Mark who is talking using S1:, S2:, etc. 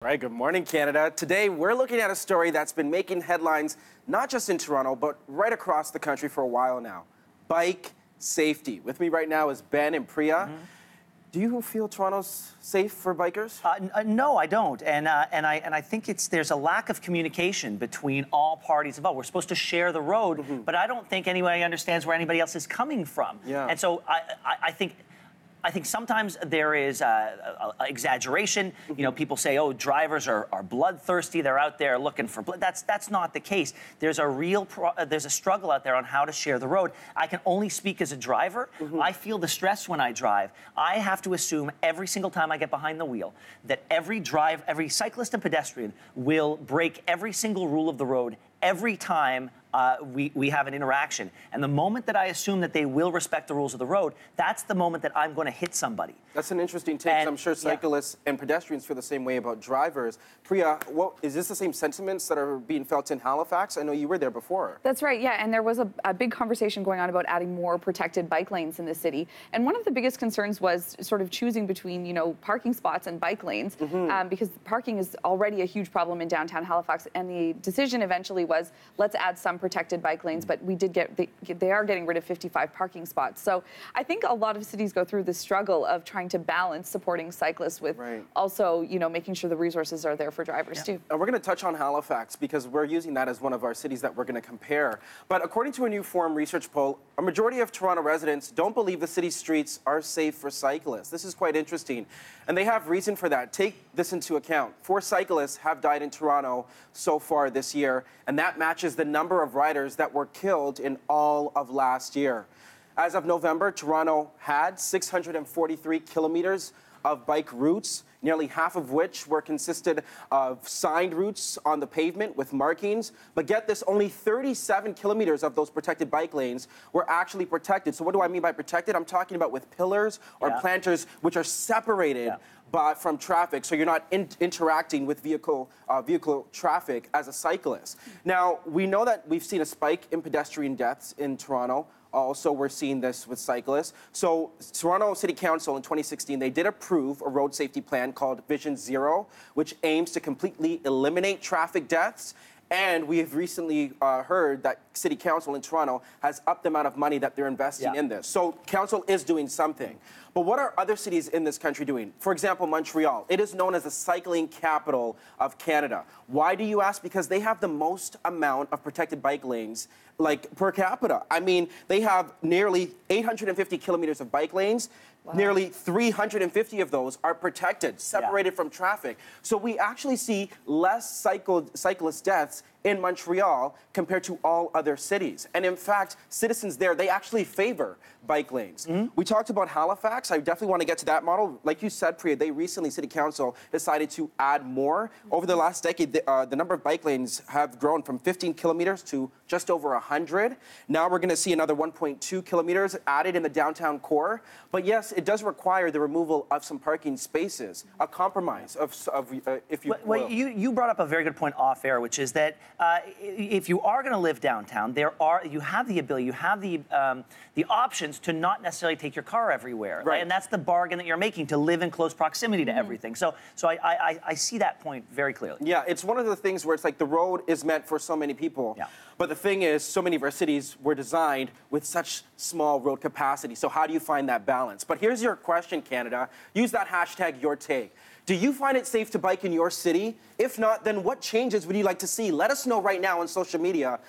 S1: Right, good morning, Canada. Today, we're looking at a story that's been making headlines, not just in Toronto, but right across the country for a while now. Bike safety. With me right now is Ben and Priya. Do you feel Toronto's safe for bikers?
S2: No, I don't, and I think there's a lack of communication between all parties involved. We're supposed to share the road, but I don't think anybody understands where anybody else is coming from.
S1: Yeah.
S2: And so I think sometimes there is exaggeration. You know, people say, "Oh, drivers are bloodthirsty. They're out there looking for blood." That's not the case. There's a struggle out there on how to share the road. I can only speak as a driver. I feel the stress when I drive. I have to assume every single time I get behind the wheel that every cyclist and pedestrian will break every single rule of the road every time we have an interaction. And the moment that I assume that they will respect the rules of the road, that's the moment that I'm going to hit somebody.
S1: That's an interesting take. I'm sure cyclists and pedestrians feel the same way about drivers. Priya, is this the same sentiments that are being felt in Halifax? I know you were there before.
S3: That's right, yeah, and there was a big conversation going on about adding more protected bike lanes in the city. And one of the biggest concerns was sort of choosing between, you know, parking spots and bike lanes, because parking is already a huge problem in downtown Halifax. And the decision eventually was, let's add some protected bike lanes, but they are getting rid of 55 parking spots. So I think a lot of cities go through the struggle of trying to balance supporting cyclists with also, you know, making sure the resources are there for drivers too.
S1: And we're going to touch on Halifax because we're using that as one of our cities that we're going to compare. But according to a new Forum research poll, a majority of Toronto residents don't believe the city's streets are safe for cyclists. This is quite interesting. And they have reason for that. Take this into account. 4 cyclists have died in Toronto so far this year, and that matches the number of riders that were killed in all of last year. As of November, Toronto had 643 kilometers of bike routes, nearly half of which were consisted of signed routes on the pavement with markings. But get this, only 37 kilometers of those protected bike lanes were actually protected. So what do I mean by protected? I'm talking about with pillars or planters which are separated from traffic, so you're not interacting with vehicle traffic as a cyclist. Now, we know that we've seen a spike in pedestrian deaths in Toronto. Also, we're seeing this with cyclists. So Toronto City Council in 2016, they did approve a road safety plan called Vision Zero, which aims to completely eliminate traffic deaths. And we have recently heard that City Council in Toronto has upped the amount of money that they're investing in this. So Council is doing something. But what are other cities in this country doing? For example, Montreal. It is known as the cycling capital of Canada. Why do you ask? Because they have the most amount of protected bike lanes, like per capita. I mean, they have nearly 850 kilometers of bike lanes. Wow. Nearly 350 of those are protected, separated from traffic. So we actually see less cyclist deaths in Montreal compared to all other cities. And in fact, citizens there, they actually favor bike lanes. We talked about Halifax. I definitely want to get to that model. Like you said, Priya, they recently, City Council, decided to add more. Over the last decade, the number of bike lanes have grown from 15 kilometers to just over 100. Now we're going to see another 1.2 kilometers added in the downtown core. But yes, it does require the removal of some parking spaces, a compromise if you will.
S2: Well, you brought up a very good point off air, which is that if you are going to live downtown, you have the ability, you have the options to not necessarily take your car everywhere.
S1: Right.
S2: And that's the bargain that you're making, to live in close proximity to everything. So I see that point very clearly.
S1: Yeah, it's one of the things where it's like the road is meant for so many people. Yeah. But the thing is, so many of our cities were designed with such small road capacity. So how do you find that balance? But here's your question, Canada. Use that hashtag #YourTake. Do you find it safe to bike in your city? If not, then what changes would you like to see? Let us know right now on social media